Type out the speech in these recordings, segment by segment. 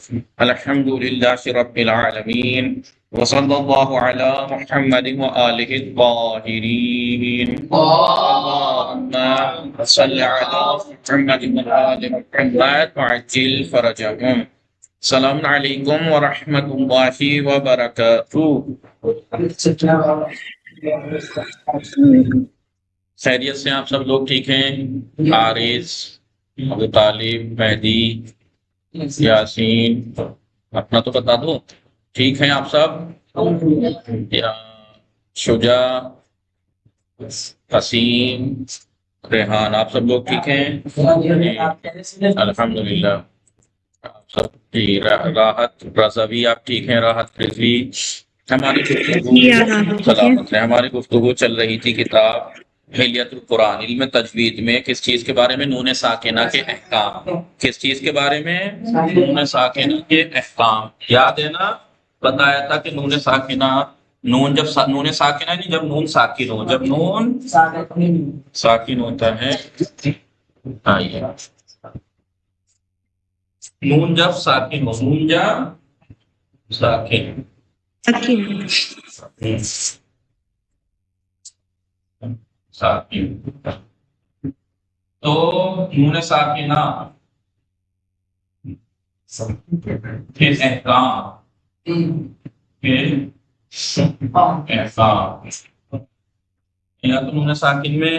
الحمد لله رب العالمين وصلى الله على محمد وآله الطاهرين اللهم صل على محمد وآل محمد وعجل فرجهم. السلام علیکم ورحمۃ اللہ وبرکاتہ. خیریت سے آپ سب لوگ ٹھیک ہیں؟ حارث، ابو طالب، مہدی، یاسین، اپنا تو بتا دو. ٹھیک ہیں آپ سب؟ یا شجاع، حسین، ریحان، آپ سب لوگ ٹھیک ہیں؟ الحمدللہ. آپ سب کی راحت، رضوی آپ ٹھیک ہیں؟ راحت رضوی. ہماری سلامت ہے. ہماری گفتگو چل رہی تھی کتاب حلیت القرآن علم تجوید میں کس چیز کے بارے میں؟ نون ساکنہ کے احکام. کس چیز کے بارے میں؟ نون ساکنہ کے احکام. یاد ہے نا؟ بتایا تھا کہ نون ساکنہ، نون جب نون ساکنہ نہیں، جب نون ساکن ہو، جب نون ساکن ہوتا ہے. آئیے، نون جب ساکن ہو، نون جب ساکن ساکن تو نون ساکنہ کے احکام یا تو نون ساکن میں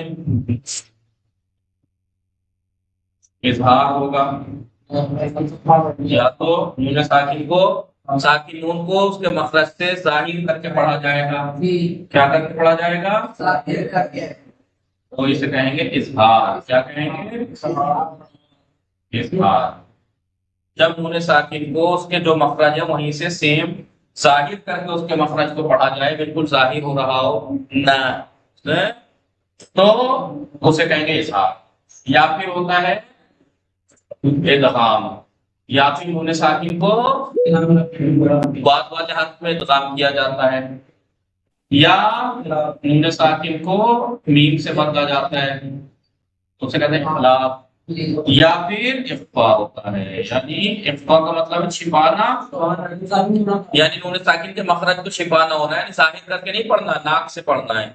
اظہار ہوگا، یا تو نون ساکن کو، ساکن نون کو اس کے مخرج سے ظاہر کر کے پڑھا جائے گا. کیا کر کے پڑھا جائے گا؟ تو اسے کہیں گے اظہار. کیا کہیں گے؟ اظہار. جب نون ساکن کو اس کے جو مخرج ہے وہیں سے سیم ظاہر کر کے اس کے مخرج کو پڑھا جائے، بالکل ظاہر ہو رہا ہو نہ، تو اسے کہیں گے اظہار. یا پھر ہوتا ہے ادغام. یا پھر نون ساکن کو بعد والے حرف میں ادغام کیا جاتا ہے، یا نون ساکن کو میم سے بدلا جاتا ہے تو اسے کہتے ہیں اخلاف. یا پھر اخفاء ہوتا ہے. یعنی اخفاء کا مطلب ہے چھپانا، یعنی نون ساکن کے مخرج کو چھپانا ہونا ہے، ظاہر کر کے نہیں پڑھنا، ناک سے پڑھنا ہے.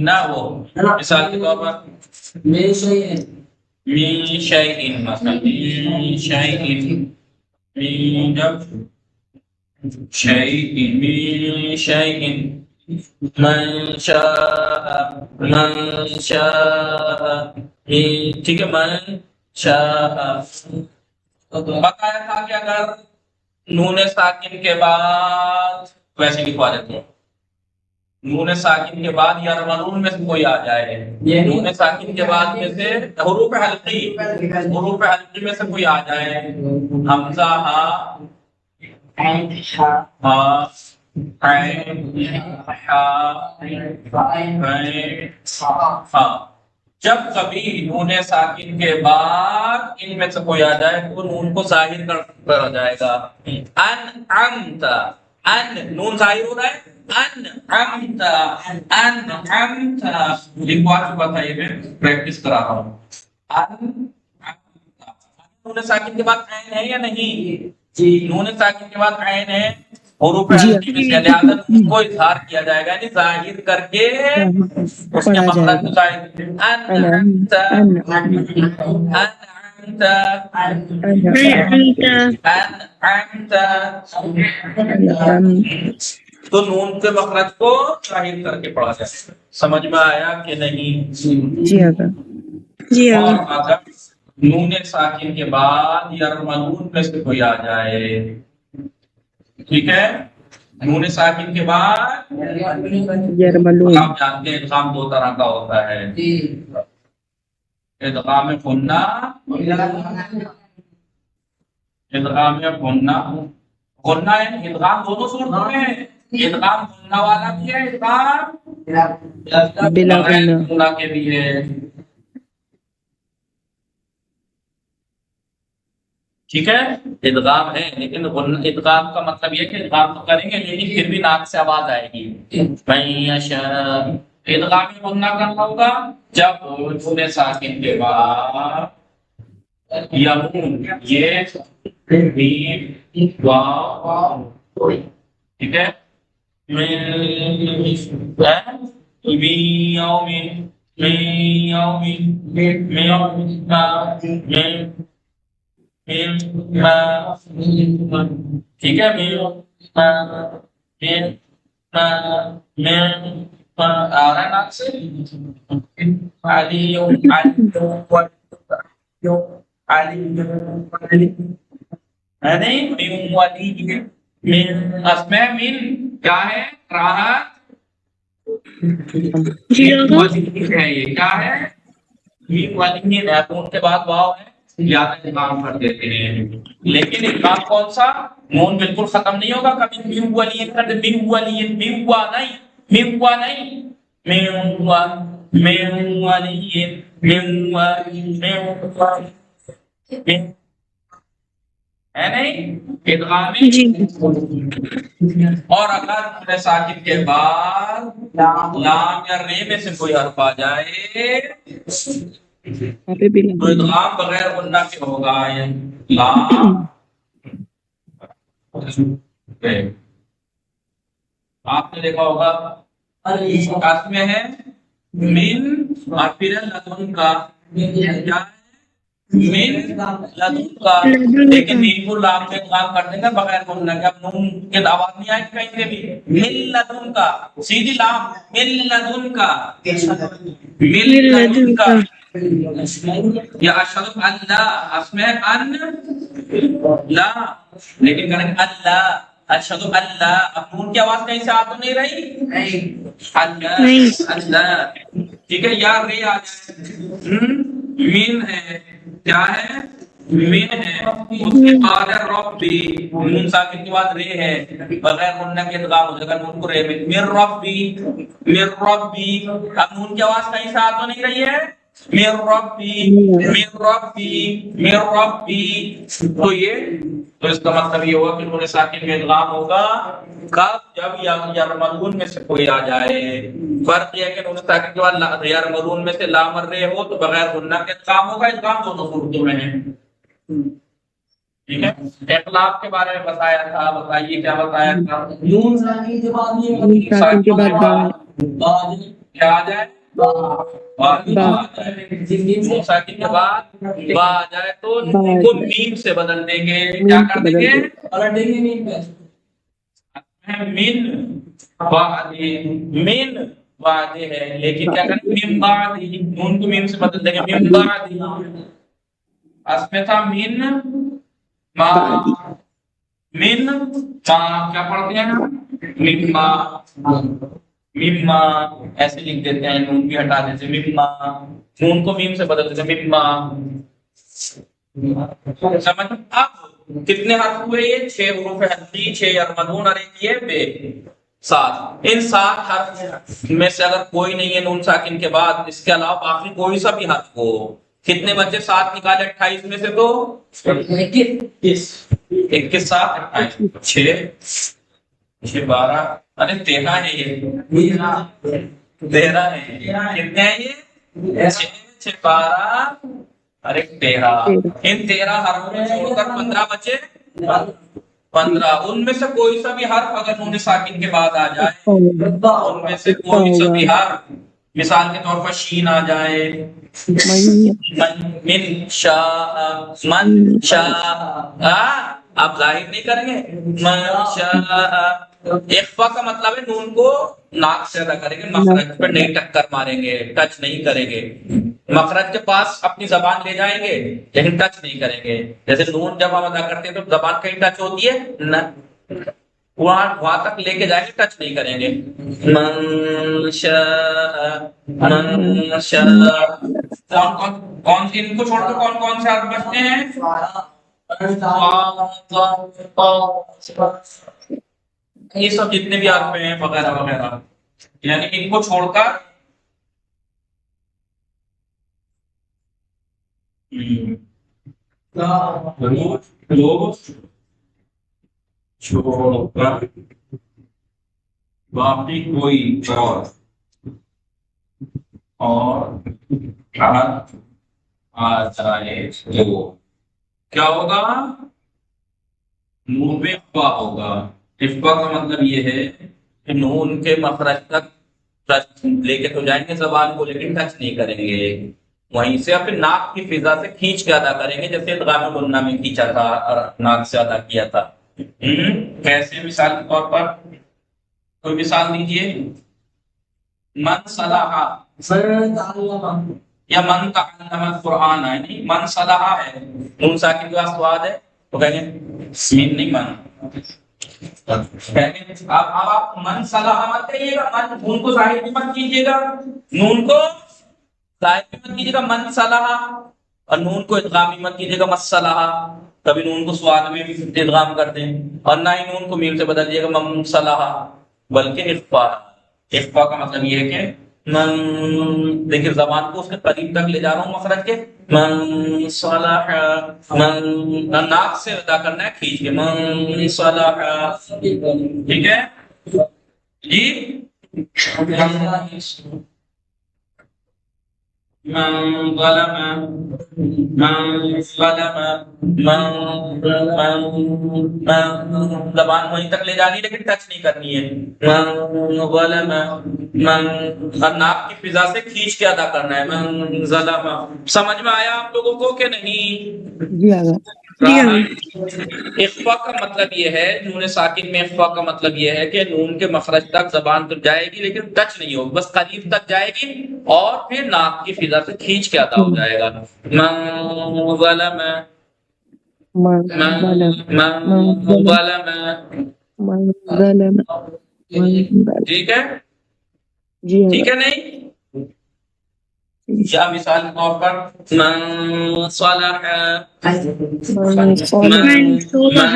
نہ وہ مثال کے طور پر من شیء، مثلا من شیء، جب شیء، من شیء، من شاء، ٹھیک ہے، من شاء. بتایا تھا کہ اگر نون ساکن کے بعد ویسے لکھوا دیتے ہیں، نون ساکن کے بعد یا رمضان میں سے کوئی آ جائے، نون ساکن کے بعد میں سے حروف حلقی میں سے کوئی آ جائے، حمزہ، ہا، عین، جب کبھی نون ساکن کے بعد ان میں سے کوئی آ جائے تو نون کو ظاہر کر جائے گا. انعمت، ان نون ظاہر ہو رہا ہے، انعمت، انعمت لکھوا چکا تھا، یہ میں پریکٹس کرا رہا ہوں. نون ساکن کے بعد عین ہے یا نہیں؟ جی، نون ساکن کے بعد عین ہے، حروف حلقی میں سے، لہذا نون کو اظہار کیا جائے گا، یعنی ظاہر کر کے اس کے مخرج کو ظاہر کرتے ہیں. انعمت، تو نون کے مخرج کو ظاہر کر کے پڑھا جائے. سمجھ میں آیا کہ نہیں؟ جی. اور اگر نون ساکن کے بعد یرملون میں سے کوئی آ جائے، ٹھیک ہے، نون ساکن کے بعد یرملون، آپ جانتے ہیں ادغام دو طرح کا ہوتا ہے، ادغام غنہ، ادغام غنہ. غنہ یعنی ادغام دونوں صورتوں میں ہے، ادغام غنہ والا بھی ہے، ادغام بلا غنہ کے بھی ہے. ٹھیک ہے، ادغام ہے لیکن ادغام کا مطلب یہ کہ ادغام تو کریں گے لیکن پھر بھی ناک سے آواز آئے گی. ادغام غنہ کرنا ہوگا جب نون ساکن کے بعد یمون یہ میم واو ٹھیک ہے ٹھیک ہے آ رہا ہے نام سے ہے نہیں اسمہ من کیا ہے راحت ہے یہ کیا ہے نون کے بعد واو ہے یا ادغام کر دیتے ہیں لیکن ادغام کون سا نون بالکل ختم نہیں ہوگا کبھی میم ولین کر دے میم ولین میم وا نہیں میم وا نہیں میم وا میم ولین میم وا میم ہے نہیں ادغام اور اگر ساکن کے بعد لام یا رے میں سے کوئی حرف آ جائے تو ادغام بغیر غنہ کے ہوگا لام آپ نے دیکھا ہوگا اس میں ہے من اور پھر لدن کا من لدن کا لیکن میم کو لام میں ادغام کر دیں گے بغیر غنہ کے اب نون کی آواز نہیں آئے کہیں سے بھی من لدن کا سیدھی لام من لدن کا من لدن کا یا اشهد ان لا اسمع ان لا لیکن کریں اللہ اشهد ان لا اب نون کی آواز کہیں سے آ تو نہیں رہی اللہ اللہ ٹھیک ہے یا رے آ جائے مین ہے کیا ہے مین ہے اس کے بعد ربی نون ساکن کے بعد رے ہے بغیر غنہ کے ادغام ہو جائے گا نون کو رے میں مر ربی اب نون کی آواز کہیں سے آ تو نہیں رہی ہے میر ربی تو یہ تو اس کا مطلب یہ ہوا کہ نون ساکن میں ادغام ہوگا کب جب یرملون میں سے کوئی آ جائے فرق یہ ہے کہ نون ساکن کے بعد یرملون میں سے لام اور رے ہو تو بغیر غنہ کے ادغام ہوگا ادغام دونوں صورتوں میں ہے ٹھیک ہے اقلاب کے بارے میں بتایا تھا بتائیے کیا بتایا تھا نون ساکن کے بعد کیا آ جائے ساکن کے بعد با آ جائے تو نون کو میم سے بدل دیں گے کیا کر دیں گے پلٹ دیں گے میم پہ من وعدے ہے لیکن کیا کریں میم بعد نون کو میم سے بدل دیں گے میم بعد اس میں تھا من ما من ما کیا پڑھتے ہیں مما مما ایسے لکھ دیتے ہیں نون بھی ہٹا دیتے ہیں مما نون کو میم سے بدل دیتے ہیں مما سمجھ اب کتنے حرف ہوئے یہ 6 حروف ہلقی 6 یرملون اور ایک یہ بے 7 ان 7 حرف میں سے اگر کوئی نہیں ہے نون ساکن کے بعد اس کے علاوہ باقی کوئی سا بھی حرف ہو کتنے بچے 7 نکالے 28 میں سے تو 21 7 28 6 12 ارے 13 ہے یہ 13 ہے کتنے ہیں یہ 6 12 ارے 13 ان 13 حرفوں میں چھوڑ کر 15 بچے 15 ان میں سے کوئی سا بھی حرف اگر نون ساکن کے بعد آ جائے ان میں سے کوئی سا بھی حرف مثال کے طور پر شین آ جائے من شاء آپ ظاہر نہیں کریں گے من شاء اخفا کا مطلب ہے نون کو ناک سے ادا کریں گے مخرج پر نہیں ٹکر ماریں گے ٹچ نہیں کریں گے مخرج کے پاس اپنی زبان لے جائیں گے لیکن ٹچ نہیں کریں گے جیسے نون جب ہم ادا کرتے ہیں تو زبان کہیں ٹچ ہوتی ہے نہ وہاں تک لے کے جائیں گے ٹچ نہیں کریں گے من شاء کون ان کو چھوڑ کر کون سے حرف بچتے ہیں یہ سب جتنے بھی حرف ہیں وغیرہ وغیرہ یعنی ان کو چھوڑ کر چھوڑ کر باقی کوئی اور حرف آ جائے تو کیا ہوگا؟ نون میں اخفا ہوگا. اخفا کا مطلب یہ ہے کہ نون کے مخرج تک ٹچ لے کے تو جائیں گے زبان کو، لیکن ٹچ نہیں کریں گے. وہیں سے اپنے ناک کی فضا سے کھینچ کے ادا کریں گے، جیسے ادغام غنہ میں کھینچا تھا اور ناک سے ادا کیا تھا. کیسے؟ مثال کے طور پر کوئی مثال دیجیے. من صلاح یا من تعلم القرآن ہے، نہیں من صلاح ہے، نون ساکن کے پاس سواد ہے تو کہیں گے مین نہیں من. اب آپ من صلاح مت کہیے گا، من نون کو ظاہر بھی مت کیجیے گا، نون کو ظاہر بھی مت کیجیے گا من صلاح، اور نون کو ادغام بھی مت کیجیے گا مصلاح. کبھی نون کو سواد میں بھی ادغام کر دیں، اور نہ ہی نون کو میم سے بدل دیجیے گا من صلاح، بلکہ اخفا. اخفا کا مطلب یہ ہے کہ من، دیکھیے زبان کو اس کے قریب تک لے جا رہا ہوں مخرج کے، من صلاح، من ناک سے ادا کرنا ہے کھینچ کے، من صلاح. ٹھیک ہے جی. من ظلم، من ظلم، من زبان وہیں تک لے جانی ہے لیکن ٹچ نہیں کرنی ہے. من ظلم، من ناک کی فضا سے کھینچ کے ادا کرنا ہے، من ظلم. سمجھ میں آیا آپ لوگوں کو کہ نہیں؟ جی آگا. اخفا کا مطلب یہ ہے، نون ساکن میں اخفا کا مطلب یہ ہے کہ نون کے مخرج تک زبان تو جائے گی لیکن ٹچ نہیں ہوگی، بس قریب تک جائے گی اور پھر ناک کی فضا سے کھینچ کے ادا ہو جائے گا. من ظلم، من ظلم. ٹھیک ہے، جی ٹھیک آگا. ہے نہیں؟ یا مثال کے طور پر من صلح، من صلح، من صلح.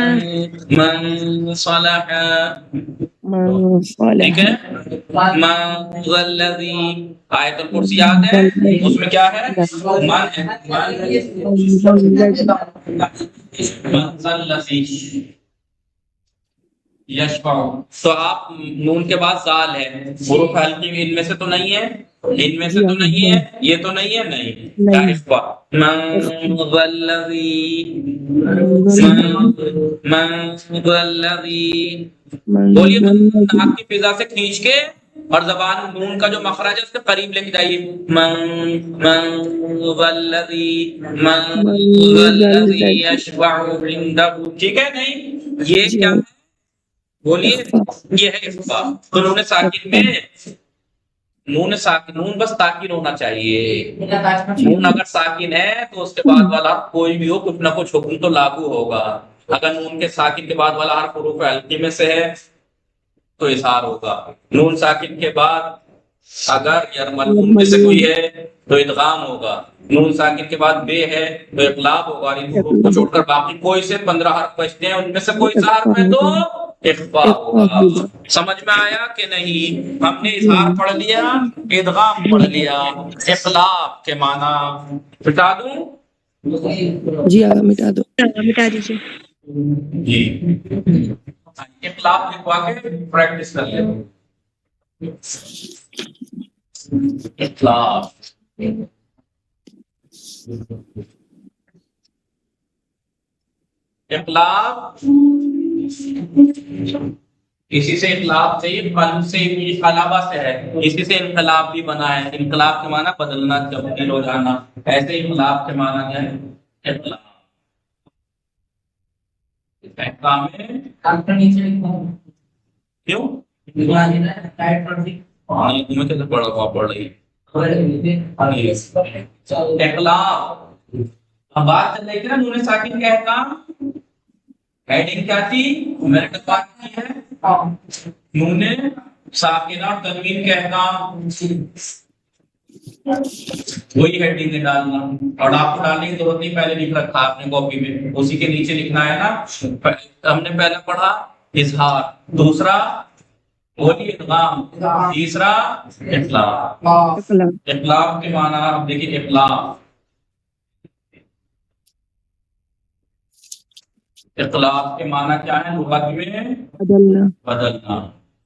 من ٹھیک صلح، ہے. من ذا الذی، آیت الکرسی یاد ہے، اس میں کیا ہے؟ من ہے. من ذا الذی یشفع. تو آپ نون کے بعد زال ہے، حروف حلقی میں ان میں سے تو نہیں ہے، ان میں سے تو نہیں ہے، یہ تو نہیں ہے، نہیں کیا اخفا. من ذا الذی، من ذا الذی. بولیے ناک کی فضا سے کھینچ کے اور زبان نون کا جو مخرج ہے اس کے قریب لے کے جائیے. من ذا الذی، من ذا الذی یشفع عنده. ٹھیک ہے نہیں؟ یہ کیا ہے؟ بولیے. یہ ہے اخفا. تو نون ساکن میں نون ساکن، نون بس تاکین ہونا چاہیے. نون اگر ساکن ہے تو اس کے بعد والا کوئی بھی ہو کچھ نہ کچھ حکم تو لاگو ہوگا. اگر نون کے ساکن کے بعد والا حرف حروف حلقی میں سے ہے تو اظہار ہوگا. نون ساکن کے بعد اگر یرملون میں سے کوئی ہے تو ادغام ہوگا. نون ساکن کے بعد بے ہے تو اقلاب ہوگا. ان حروف کو چھوڑ کر باقی کوئی سے 15 حرف بچتے ہیں، ان میں سے کوئی سا حرف ہے تو اخفا ہوگا. سمجھ میں آیا کہ نہیں؟ ہم نے اظہار پڑھ لیا، ادغام پڑھ لیا، اقلاب کے معنی بتا دوں. جی آگا مٹا دو. مٹا دیجیے. جی اقلاب لکھوا کے پریکٹس کر لیں. اقلاب، اقلاب اسی سے انقلاب سے قلب سے قلابہ سے ہے، اسی سے انقلاب بھی بنا ہے. انقلاب کے معنی بدلنا، تبدیل ہو جانا. ایسے انقلاب کے معنی کیا ہے؟ اقلاب. احکام کیوں تمہیں کیسے پڑھا ہوا پڑھ رہی اقلاب. اب بات چل رہی تھی نا نون ساکن کے احکام. ہیڈنگ کیا تھی؟ میں نے بات کی ہے نون ساکنہ اور تنوین کے احکام، وہی ہیڈنگ ڈالنا. اور آپ کو ڈالنے کی ضرورت نہیں، پہلے لکھ رکھا آپ نے کاپی میں، اسی کے نیچے لکھنا ہے نا. ہم نے پہلا پڑھا اظہار، دوسرا وہی ادغام، تیسرا اقلاب. اقلاب کے معنی آپ دیکھیے. اقلاب، اقلاب کے معنی کیا ہے لغت میں؟ بدلنا، بدلنا.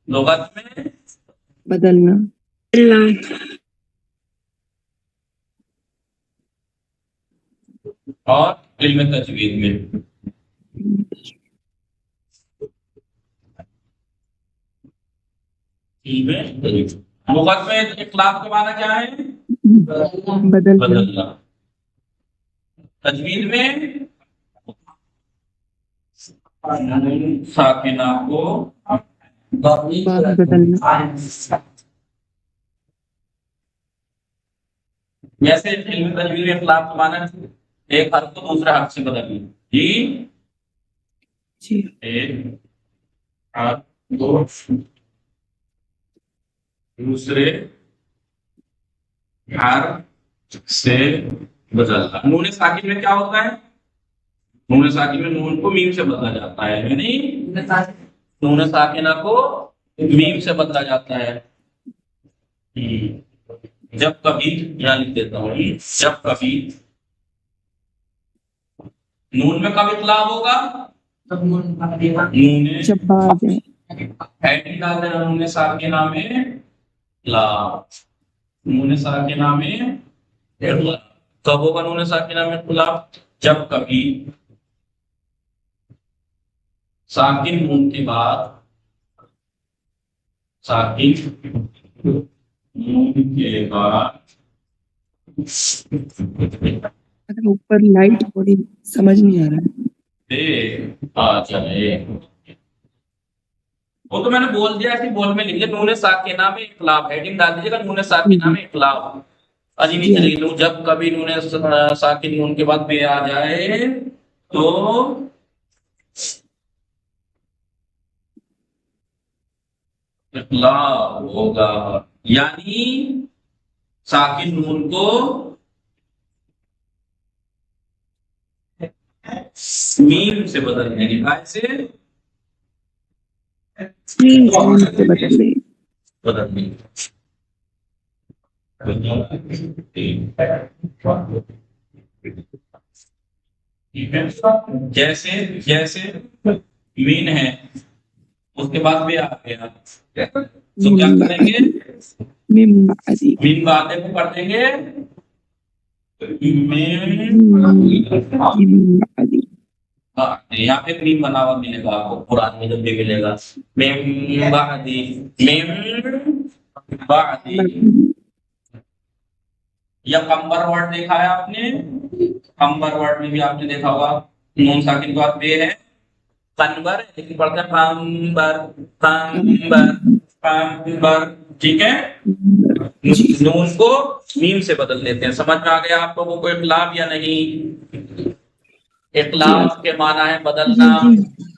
لغت میں بدلنا. اور علم تجوید میں لغت میں اطلاق کے معنی کیا ہے؟ بدلنا. تجوید میں ساکنہ کو بدلنا. جیسے علم تجوید میں اطلاق کے معنی ایک حرف کو دوسرے حرف سے بدلنا. جی ایک حرف کو دوسرے حرف سے بدلنا. نون ساکن میں کیا ہوتا ہے؟ نون ساکن میں نون کو میم سے بدلا جاتا ہے، یعنی نون ساکنہ کو میم سے بدلا جاتا ہے. جب کبھی یہاں لکھ دیتا ہوں، جب کبھی نون میں کب اطلاق ہوگا؟ نون جب بعد ہے. ہیڈنگ ڈال دینا نون ساکنہ میں اطلاق. نون ساکنہ میں اطلاق کب ہوگا؟ نون ساکنہ میں اطلاق جب کبھی ساکن نون کے بعد اگر اوپر لائٹ تھوڑی سمجھ نہیں آ رہا ہے. آ جائے. وہ تو میں نے بول دیا کہ بول میں لکھ دیا نون ساکنہ میں اطلاق. ہیڈنگ ڈال دیجیے گا نون ساکنہ میں اطلاق. اجی نیچے لکھ لوں جب کبھی نون ساکن نون کے بعد بے آ جائے تو اطلاق ہوگا، یعنی ساکن نون کو میم سے بدل دیں گے. ایسے بدل دیں جیسے جیسے مین ہے اس کے بعد بھی آ گیا تو کیا کریں گے؟ میم بعدی. مین بعدے کو کر دیں گے یہاں پہ میم بنا ہوا ملے گا آپ کو قرآن میں جب بھی ملے گا میم بعدی. یا قمبر ورڈ دیکھا ہے آپ نے؟ قمبر ورڈ میں بھی آپ نے دیکھا ہوگا نون ساکن کے بعد بے ہے قنبر لیکن پڑھتے ہیں قمبر قمبر قمبر. ٹھیک ہے، نون کو میم سے بدل دیتے ہیں. سمجھ میں آ گیا آپ لوگوں کو اطلاق یا نہیں؟ اطلاق کے معنی ہے بدلنا.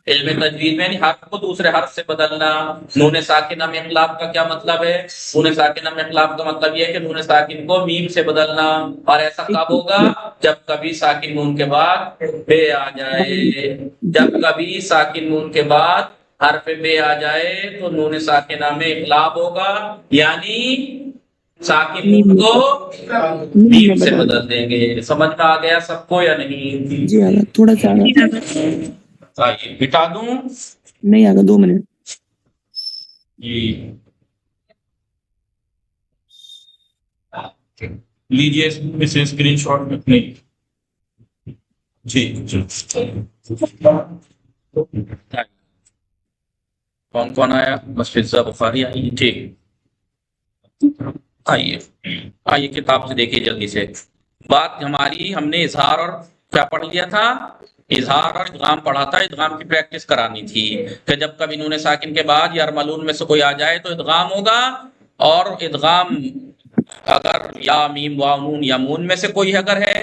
علم تجوید میں حرف کو دوسرے حرف سے بدلنا. نون ساکنہ میں اطلاق کا کیا مطلب ہے؟ نون ساکنہ میں اطلاق کا مطلب یہ ہے کہ نون ساکن کو میم سے بدلنا. اور ایسا کب ہوگا؟ جب کبھی ساکن نون کے بعد بے آ جائے. جب کبھی ساکن نون کے بعد حرف بے آ جائے تو نون ساکنہ میں اطلاق ہوگا، یعنی ساکن نون کو میم سے بدل دیں گے. سمجھ میں آ گیا سب کو یا نہیں؟ جی آگا تھوڑا سا آئیے بٹا دوں. نہیں آگا 2 منٹ. جی لیجیے اسے اسکرین شاٹ میں اپنے. جی کون کون آیا؟ بس فضا بخاری آئی. ٹھیک آئیے کتاب سے دیکھیے جلدی سے. بات ہماری ہم نے اظہار اور کیا پڑھ لیا تھا؟ اظہار اور ادغام پڑھا تھا. ادغام کی پریکٹس کرانی تھی کہ جب کبھی نون ساکن کے بعد یا ملون میں سے کوئی آ جائے تو ادغام ہوگا، اور ادغام اگر یا میم واو نون یا مون میں سے کوئی اگر ہے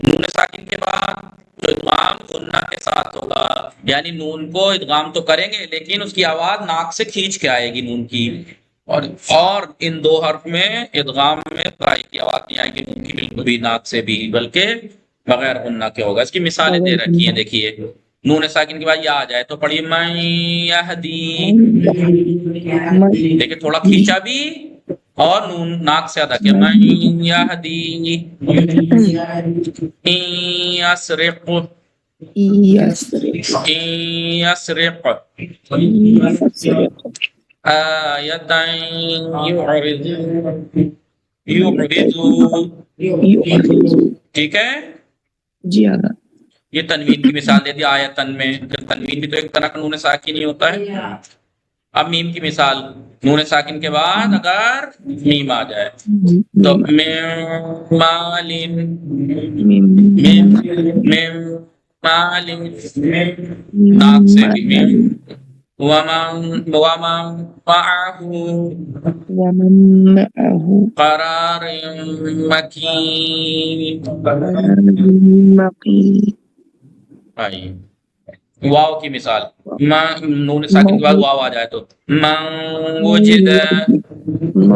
نون ساکن کے بعد تو ادغام غنہ کے ساتھ ہوگا. یعنی نون کو ادغام تو کریں گے لیکن اس کی آواز ناک سے کھینچ کے آئے گی نون کی. اور ان 2 حرف میں ادغام میں قائی کی آواز نہیں آئے گی نون کی بالکل بھی ناک سے بھی، بلکہ بغیر غنہ کے ہوگا. اس کی مثالیں دے رکھی ہیں دیکھیے. نون ساکن کے بعد یا آ جائے تو پڑھیے من یہدی. دیکھیں تھوڑا کھینچا بھی اور نون ناک سے ادا کیا. من یہدی یسرق یسرق آیتا یعرض. ٹھیک ہے جی آگا. یہ تنوین کی مثال دے دی آیتن میں، تنوین بھی تو ایک طرح کا نون ساکن ہی ہوتا ہے. اب میم کی مثال، نون ساکن کے بعد اگر میم آ جائے تو مال ناک سے بھی میم، ومن معه ومن معه قرار مکین. مقيم. آئیے واو کی مثال، نون ساکن کے بعد واو آ جائے تو من وجد، من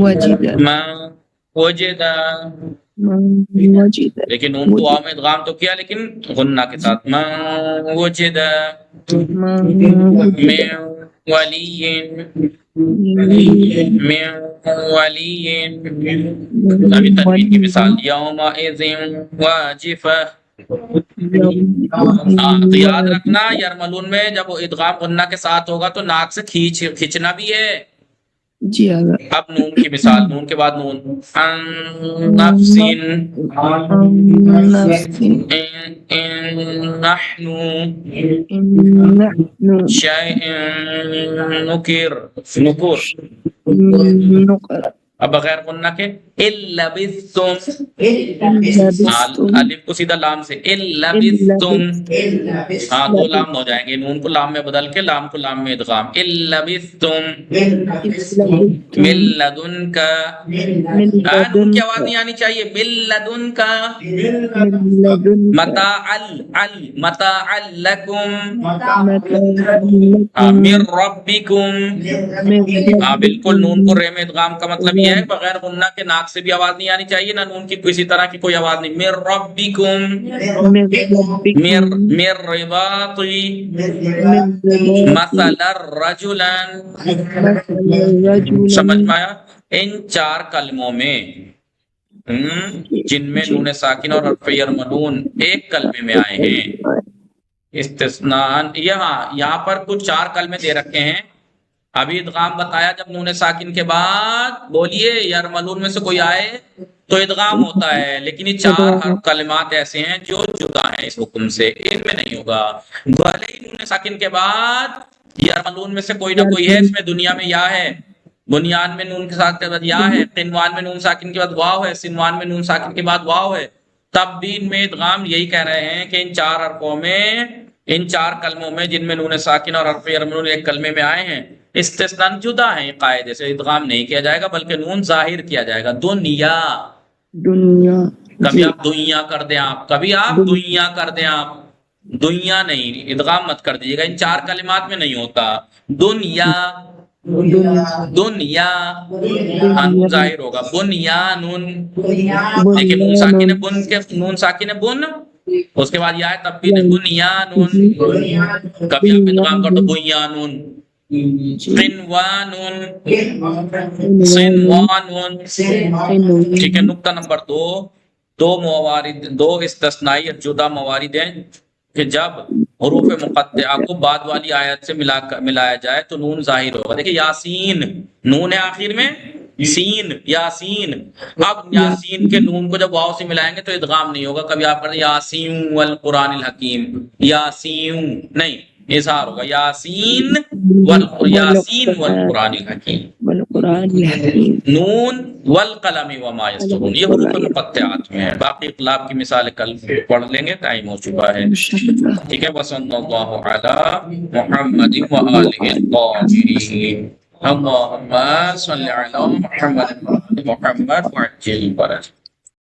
وجد من وجد. من وجد لیکن نون کو واو میں ادغام تو کیا لیکن غنہ کے ساتھ، من وجد من من ولی من ولی. ابھی تنوین کی مثال یومئذ واجفہ. تو یاد رکھنا یرملون میں جب وہ ادغام غنہ کے ساتھ ہوگا تو ناک سے کھینچنا بھی ہے. جی اگر اب نون کی مثال، نون کے بعد نون، ان نفس نفس ان نحن نحن شیء نکر نکر. نقر اب بغیر غنہ کے اللبثتم، لبستم الف کو سیدھا لام سے اللبثتم. ہاں دو لام ہو جائیں گے، نون کو لام میں بدل کے لام کو لام میں ادغام. اللبثتم من لدن کا، نون کی آواز نہیں آنی چاہیے، من لدن کا. متاع لکم، من ربکم. ہاں بالکل، نون کو رے میں ادغام کا مطلب یہ ہے بغیر غنہ کے ناک سے بھی آواز نہیں آنی چاہیے، نہ نون کی کسی طرح کی کوئی آواز نہیں. من ربکم، من رباط مثلا رجلا. سمجھ میں آیا؟ ان چار کلموں میں جن میں نون ساکن اور حرف یرملون ایک کلمے میں آئے ہیں استثناء، یہاں پر کچھ چار کلمے دے رکھے ہیں. ابھی ادغام بتایا جب نون ساکن کے بعد بولیے یرملون میں سے کوئی آئے تو ادغام ہوتا ہے، لیکن یہ چار کلمات ایسے ہیں جو جدا ہیں اس حکم سے، ان میں نہیں ہوگا. بھلے ہی نون ساکن کے بعد یرملون میں سے کوئی نہ کوئی ہے، اس میں دنیا میں یا ہے، بنیان میں نون کے ساتھ کے بعد یا ہے، قنوان میں نون ساکن کے بعد واو ہے، سنوان میں نون ساکن کے بعد واو ہے، تب بھی ان میں ادغام یہی کہہ رہے ہیں کہ ان چار حرفوں میں، ان چار کلموں میں جن میں نون ساکن اور حرف یرملون ایک کلمے میں آئے ہیں استثناء جدا ہیں. قاعدے سے ادغام نہیں کیا جائے گا بلکہ نون ظاہر کیا جائے گا. دنیا، کبھی آپ دنیا کر دیں، آپ کبھی آپ دنیا کر دیں، آپ دنیا نہیں، ادغام مت کر دیجیے گا، ان چار کلمات میں نہیں ہوتا. دنیا دنیا نون ظاہر ہوگا. بنیانون، لیکن نون ساکن ہے بن کے، نون ساکن ہے بن، اس کے بعد یہ ہے تب بھی بنیانون. کبھی آپ ادغام کر دو بنیانون. قنوانون، صنوانون. ٹھیک ہے. نقطہ نمبر 2، دو استثنائی جدا موارد ہیں کہ جب حروف مقطعہ کو بعد والی آیت سے ملایا جائے تو نون ظاہر ہوگا. دیکھیں یاسین، نون ہے آخر میں، سین یاسین. اب یاسین کے نون کو جب واو سے ملائیں گے تو ادغام نہیں ہوگا. کبھی آپ کرتے یاسین والقرآن الحکیم، یاسین نہیں، اظہار ہوگا یاسین والقرآن الحکیم. نون والقلم وما یسطرون، یہ حروف مقطعات میں ہے. باقی اقلاب کی مثال کل پڑھ لیں گے، ٹائم ہو چکا ہے. ٹھیک ہے. وصلی اللہ علی محمد وآلہ الطاہرین. اللہم صل علی محمد وعجل فرجہ.